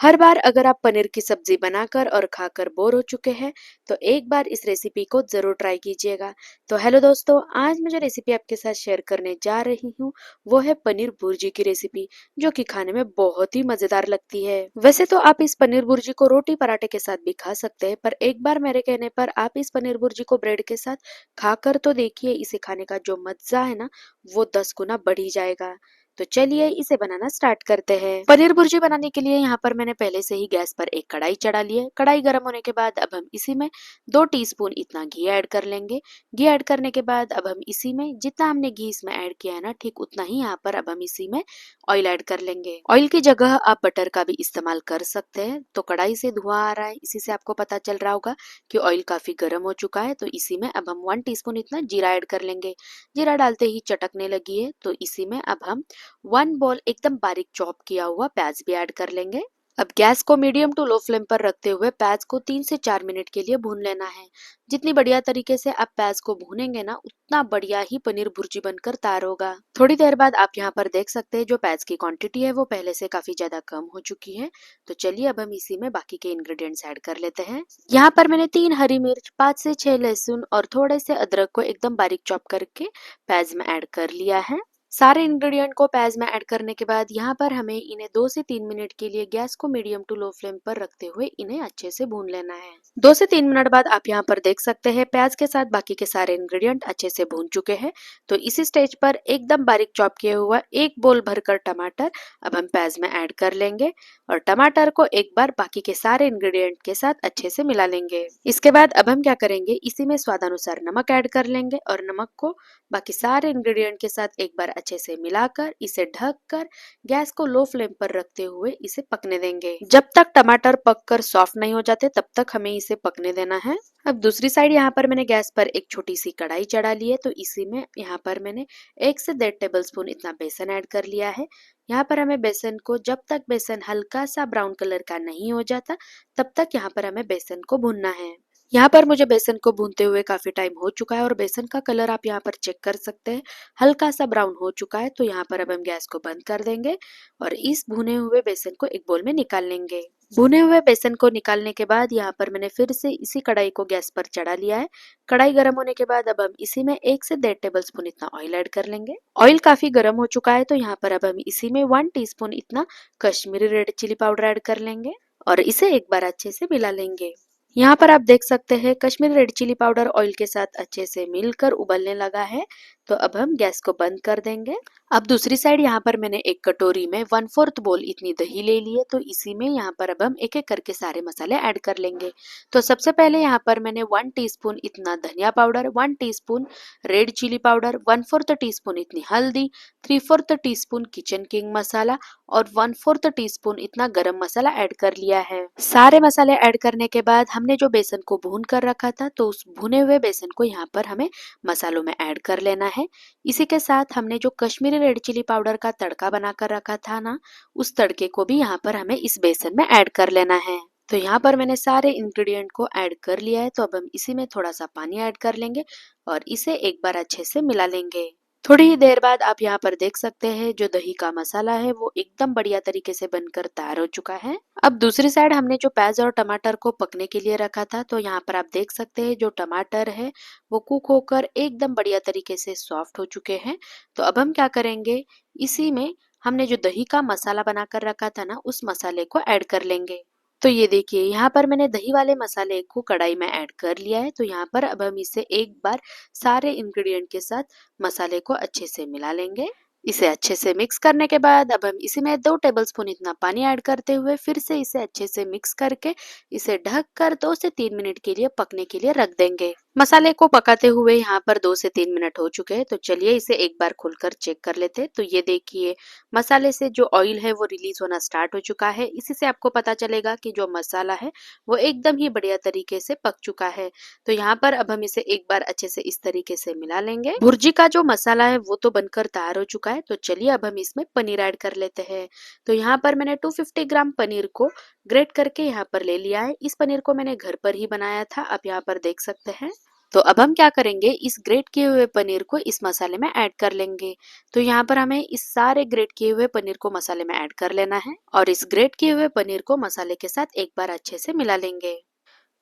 हर बार अगर आप पनीर की सब्जी बनाकर और खाकर बोर हो चुके हैं तो एक बार इस रेसिपी को जरूर ट्राई कीजिएगा। तो हेलो दोस्तों, आज मैं जो रेसिपी आपके साथ शेयर करने जा रही हूँ वो है पनीर भुर्जी की रेसिपी, जो कि खाने में बहुत ही मजेदार लगती है। वैसे तो आप इस पनीर भुर्जी को रोटी पराठे के साथ भी खा सकते हैं, पर एक बार मेरे कहने पर आप इस पनीर भुर्जी को ब्रेड के साथ खाकर तो देखिए, इसे खाने का जो मजा है ना वो 10 गुना बढ़ ही जाएगा। तो चलिए इसे बनाना स्टार्ट करते हैं। पनीर भुर्जी बनाने के लिए यहाँ पर मैंने पहले से ही गैस पर एक कढ़ाई चढ़ा ली है। कढ़ाई गर्म होने के बाद अब हम इसी में 2 टीस्पून इतना घी ऐड कर लेंगे। घी ऐड करने के बाद अब हम इसी में जितना हमने घी इसमें ऐड किया है ना, ठीक उतना ही यहाँ पर अब हम इसी में ऑयल ऐड कर लेंगे। ऑयल की जगह आप बटर का भी इस्तेमाल कर सकते हैं। तो कढ़ाई से धुआं आ रहा है, इसी से आपको पता चल रहा होगा कि ऑयल काफी गर्म हो चुका है। तो इसी में अब हम 1 टीस्पून इतना जीरा ऐड कर लेंगे। जीरा डालते ही चटकने लगी है, तो इसी में अब हम 1 बॉल एकदम बारीक चॉप किया हुआ प्याज भी ऐड कर लेंगे। अब गैस को मीडियम टू लो फ्लेम पर रखते हुए प्याज को 3 से 4 मिनट के लिए भून लेना है। जितनी बढ़िया तरीके से आप प्याज को भूनेंगे ना, उतना बढ़िया ही पनीर भुर्जी बनकर तैयार होगा। थोड़ी देर बाद आप यहाँ पर देख सकते हैं जो प्याज की क्वांटिटी है वो पहले से काफी ज्यादा कम हो चुकी है। तो चलिए अब हम इसी में बाकी के इंग्रेडिएंट्स ऐड कर लेते हैं। यहाँ पर मैंने 3 हरी मिर्च, 5 से 6 लहसुन और थोड़े से अदरक को एकदम बारीक चॉप करके प्याज में ऐड कर लिया है। सारे इंग्रेडिएंट को प्याज में ऐड करने के बाद यहाँ पर हमें इन्हें 2 से 3 मिनट के लिए गैस को मीडियम टू लो फ्लेम पर रखते हुए इन्हें अच्छे से भून लेना है। 2 से 3 मिनट बाद आप यहाँ पर देख सकते हैं प्याज के साथ बाकी के सारे इंग्रेडिएंट अच्छे से भून चुके हैं। तो इसी स्टेज पर एकदम बारीक चॉप किया हुआ 1 बोल भरकर टमाटर अब हम प्याज में ऐड कर लेंगे और टमाटर को एक बार बाकी के सारे इंग्रेडिएंट के साथ अच्छे से मिला लेंगे। इसके बाद अब हम क्या करेंगे, इसी में स्वादानुसार नमक ऐड कर लेंगे और नमक को बाकी सारे इंग्रेडिएंट के साथ एक बार अच्छे से मिलाकर इसे ढककर गैस को लो फ्लेम पर रखते हुए इसे पकने देंगे। जब तक टमाटर पककर सॉफ्ट नहीं हो जाते तब तक हमें इसे पकने देना है। अब दूसरी साइड यहाँ पर मैंने गैस पर एक छोटी सी कढ़ाई चढ़ा ली है। तो इसी में यहाँ पर मैंने 1 से 1.5 टेबलस्पून इतना बेसन ऐड कर लिया है। यहाँ पर हमें बेसन को जब तक बेसन हल्का सा ब्राउन कलर का नहीं हो जाता तब तक यहाँ पर हमें बेसन को भूनना है। यहाँ पर मुझे बेसन को भूनते हुए काफी टाइम हो चुका है और बेसन का कलर आप यहाँ पर चेक कर सकते हैं, हल्का सा ब्राउन हो चुका है। तो यहाँ पर अब हम गैस को बंद कर देंगे और इस भुने हुए बेसन को एक बोल में निकाल लेंगे। भुने हुए बेसन को निकालने के बाद यहाँ पर मैंने फिर से इसी कढ़ाई को गैस पर चढ़ा लिया है। कढ़ाई गर्म होने के बाद अब हम इसी में 1 से 1.5 टेबलस्पून इतना ऑयल ऐड कर लेंगे। ऑयल काफी गर्म हो चुका है, तो यहाँ पर अब हम इसी में 1 टीस्पून इतना Kashmiri red chilli powder add कर लेंगे और इसे एक बार अच्छे से मिला लेंगे। यहाँ पर आप देख सकते हैं Kashmiri red chilli powder oil के साथ अच्छे से मिलकर उबलने लगा है। तो अब हम गैस को बंद कर देंगे। अब दूसरी साइड यहाँ पर मैंने एक कटोरी में 1/4 बोल इतनी दही ले ली है। तो इसी में यहाँ पर अब हम एक एक करके सारे मसाले ऐड कर लेंगे। तो सबसे पहले यहाँ पर मैंने 1 टीस्पून इतना धनिया powder, 1 teaspoon red chilli powder, 1/4 teaspoon इतनी हल्दी, 3/4 टीस्पून किचन किंग मसाला और 1/4 टीस्पून इतना गरम मसाला ऐड कर लिया है। सारे मसाले ऐड करने के बाद हमने जो बेसन को भून कर रखा था, तो उस भुने हुए बेसन को यहाँ पर हमें मसालों में ऐड कर लेना है। इसी के साथ हमने जो कश्मीरी रेड चिली पाउडर का तड़का बनाकर रखा था ना, उस तड़के को भी यहाँ पर हमें इस बेसन में ऐड कर लेना है। तो यहाँ पर मैंने सारे इंग्रेडिएंट को ऐड कर लिया है। तो अब हम इसी में थोड़ा सा पानी ऐड कर लेंगे और इसे एक बार अच्छे से मिला लेंगे। थोड़ी ही देर बाद आप यहाँ पर देख सकते हैं जो दही का मसाला है वो एकदम बढ़िया तरीके से बनकर तैयार हो चुका है। अब दूसरी साइड हमने जो प्याज और टमाटर को पकने के लिए रखा था, तो यहाँ पर आप देख सकते हैं जो टमाटर है वो कुक होकर एकदम बढ़िया तरीके से सॉफ्ट हो चुके हैं। तो अब हम क्या करेंगे, इसी में हमने जो दही का मसाला बनाकर रखा था ना, उस मसाले को ऐड कर लेंगे। तो ये देखिए यहाँ पर मैंने दही वाले मसाले को कढ़ाई में ऐड कर लिया है। तो यहाँ पर अब हम इसे एक बार सारे इंग्रेडिएंट के साथ मसाले को अच्छे से मिला लेंगे। इसे अच्छे से मिक्स करने के बाद अब हम इसी में 2 टेबलस्पून इतना पानी ऐड करते हुए फिर से इसे अच्छे से मिक्स करके इसे ढक कर 2 से 3 मिनट के लिए पकने के लिए रख देंगे। मसाले को पकाते हुए यहाँ पर 2 से 3 मिनट हो चुके हैं। तो चलिए इसे एक बार खुलकर चेक कर लेते हैं। तो ये देखिए मसाले से जो ऑयल है वो रिलीज होना स्टार्ट हो चुका है। इसी से आपको पता चलेगा कि जो मसाला है वो एकदम ही बढ़िया तरीके से पक चुका है। तो यहाँ पर अब हम इसे एक बार अच्छे से इस तरीके से मिला लेंगे। भुर्जी का जो मसाला है वो तो बनकर तैयार हो चुका है। तो चलिए अब हम इसमें पनीर ऐड कर लेते हैं। तो यहाँ पर मैंने 250 ग्राम पनीर को ग्रेट करके यहाँ पर ले लिया है। इस पनीर को मैंने घर पर ही बनाया था, आप यहाँ पर देख सकते हैं। तो अब हम क्या करेंगे, इस ग्रेट किए हुए पनीर को इस मसाले में ऐड कर लेंगे। तो यहाँ पर हमें इस सारे ग्रेट किए हुए पनीर को मसाले में ऐड कर लेना है और इस ग्रेट किए हुए पनीर को मसाले के साथ एक बार अच्छे से मिला लेंगे।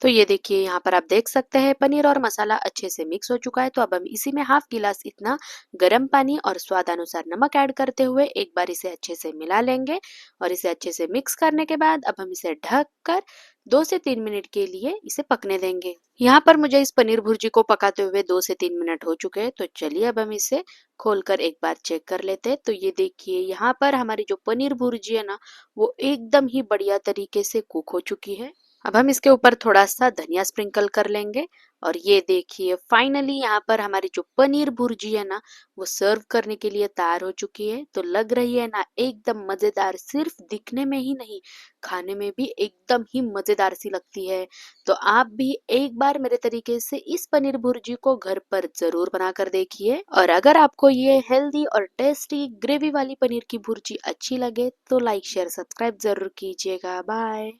तो ये देखिए, यहाँ पर आप देख सकते हैं पनीर और मसाला अच्छे से मिक्स हो चुका है। तो अब हम इसी में हाफ गिलास इतना गर्म पानी और स्वाद अनुसार नमक ऐड करते हुए एक बार इसे अच्छे से मिला लेंगे और इसे अच्छे से मिक्स करने के बाद अब हम इसे ढक कर 2 से 3 मिनट के लिए इसे पकने देंगे। यहाँ पर मुझे इस पनीर भुर्जी को पकाते हुए 2 से 3 मिनट हो चुके हैं। तो चलिए अब हम इसे खोलकर एक बार चेक कर लेते हैं। तो ये देखिए, यहाँ पर हमारी जो पनीर भुर्जी है ना, वो एकदम ही बढ़िया तरीके से कुक हो चुकी है। अब हम इसके ऊपर थोड़ा सा धनिया स्प्रिंकल कर लेंगे और ये देखिए, फाइनली यहाँ पर हमारी जो पनीर भुर्जी है ना, वो सर्व करने के लिए तैयार हो चुकी है। तो लग रही है ना एकदम मजेदार, सिर्फ दिखने में ही नहीं, खाने में भी एकदम ही मजेदार सी लगती है। तो आप भी एक बार मेरे तरीके से इस पनीर भुर्जी को घर पर जरूर बनाकर देखिए। और अगर आपको ये हेल्दी और टेस्टी ग्रेवी वाली पनीर की भुर्जी अच्छी लगे तो लाइक शेयर सब्सक्राइब जरूर कीजिएगा। बाय।